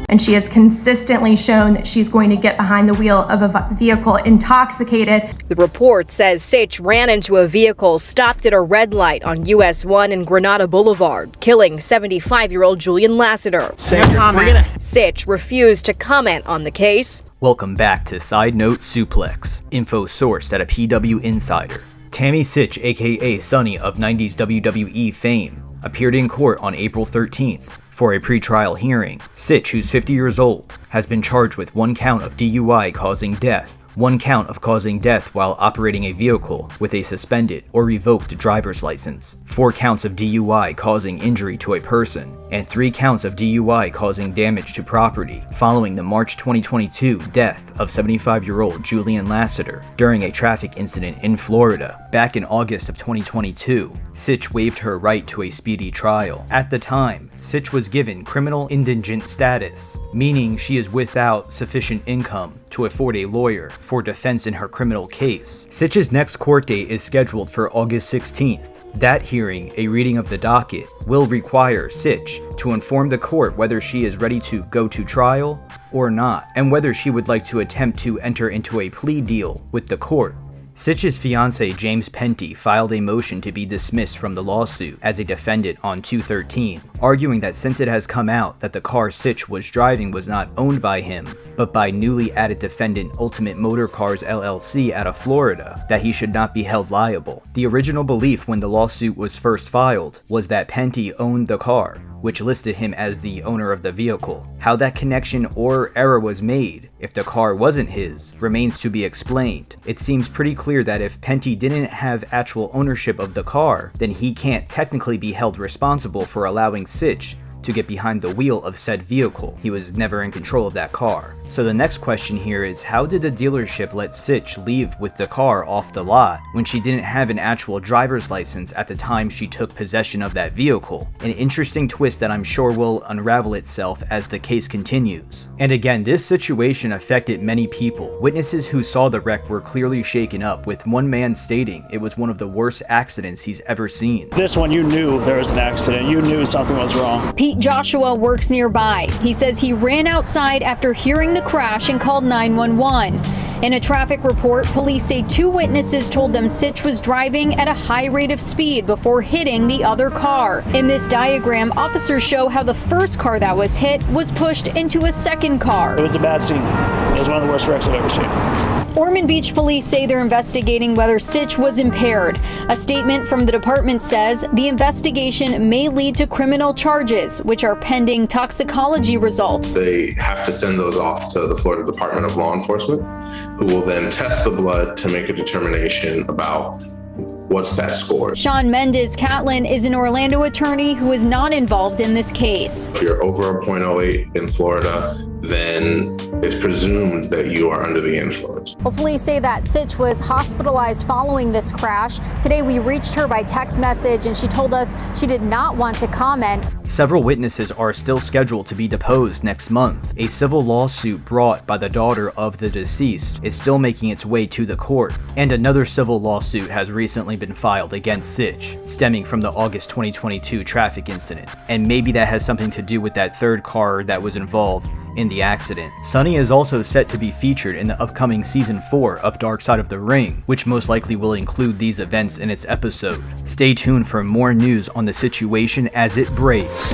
and she has consistently shown that she's going to get behind the wheel of a vehicle intoxicated. The report says Sytch ran into a vehicle stopped at a red light on US 1 and Granada Boulevard, killing 75-year-old Julian Lassiter. Sytch refused to comment on the case. Welcome back to Sidenote Suplex, info sourced at a PW Insider. Tammy Sytch, aka Sunny of 90s WWE fame, appeared in court on April 13th for a pretrial hearing. Sytch, who's 50 years old, has been charged with 1 count of DUI causing death, 1 count of causing death while operating a vehicle with a suspended or revoked driver's license, 4 counts of DUI causing injury to a person, and 3 counts of DUI causing damage to property following the March 2022 death of 75-year-old Julian Lassiter during a traffic incident in Florida. Back in August of 2022, Sytch waived her right to a speedy trial. At the time, Sytch was given criminal indigent status, meaning she is without sufficient income to afford a lawyer for defense in her criminal case. Sytch's next court date is scheduled for August 16th. That hearing, a reading of the docket, will require Sytch to inform the court whether she is ready to go to trial or not, and whether she would like to attempt to enter into a plea deal with the court. Sytch's fiance, James Pente, filed a motion to be dismissed from the lawsuit as a defendant on 2/13, arguing that since it has come out that the car Sytch was driving was not owned by him, but by newly added defendant Ultimate Motor Cars LLC out of Florida, that he should not be held liable. The original belief when the lawsuit was first filed was that Pente owned the car, which listed him as the owner of the vehicle. How that connection or error was made, if the car wasn't his, remains to be explained. It seems pretty clear that if Pente didn't have actual ownership of the car, then he can't technically be held responsible for allowing Sytch to get behind the wheel of said vehicle. He was never in control of that car. So the next question here is, how did the dealership let Sytch leave with the car off the lot when she didn't have an actual driver's license at the time she took possession of that vehicle? An interesting twist that I'm sure will unravel itself as the case continues. And again, this situation affected many people. Witnesses who saw the wreck were clearly shaken up, with one man stating it was one of the worst accidents he's ever seen. This one, you knew there was an accident. You knew something was wrong. Pete Joshua works nearby. He says he ran outside after hearing the crash and called 911. In a traffic report, police say 2 witnesses told them Sytch was driving at a high rate of speed before hitting the other car. In this diagram, officers show how the first car that was hit was pushed into a second car. It was a bad scene. It was one of the worst wrecks I've ever seen. Ormond Beach police say they're investigating whether Sytch was impaired. A statement from the department says the investigation may lead to criminal charges, which are pending toxicology results. They have to send those off to the Florida Department of Law Enforcement, who will then test the blood to make a determination about what's that score. Sean Mendez-Catlin is an Orlando attorney who is not involved in this case. If you're over a .08 in Florida, then it's presumed that you are under the influence. Well, police say that Sytch was hospitalized following this crash. Today we reached her by text message and she told us she did not want to comment. Several witnesses are still scheduled to be deposed next month. A civil lawsuit brought by the daughter of the deceased is still making its way to the court, and another civil lawsuit has recently been filed against Sytch, stemming from the August 2022 traffic incident. And maybe that has something to do with that third car that was involved in the accident. Sunny is also set to be featured in the upcoming season 4 of Dark Side of the Ring, which most likely will include these events in its episode. Stay tuned for more news on the situation as it breaks.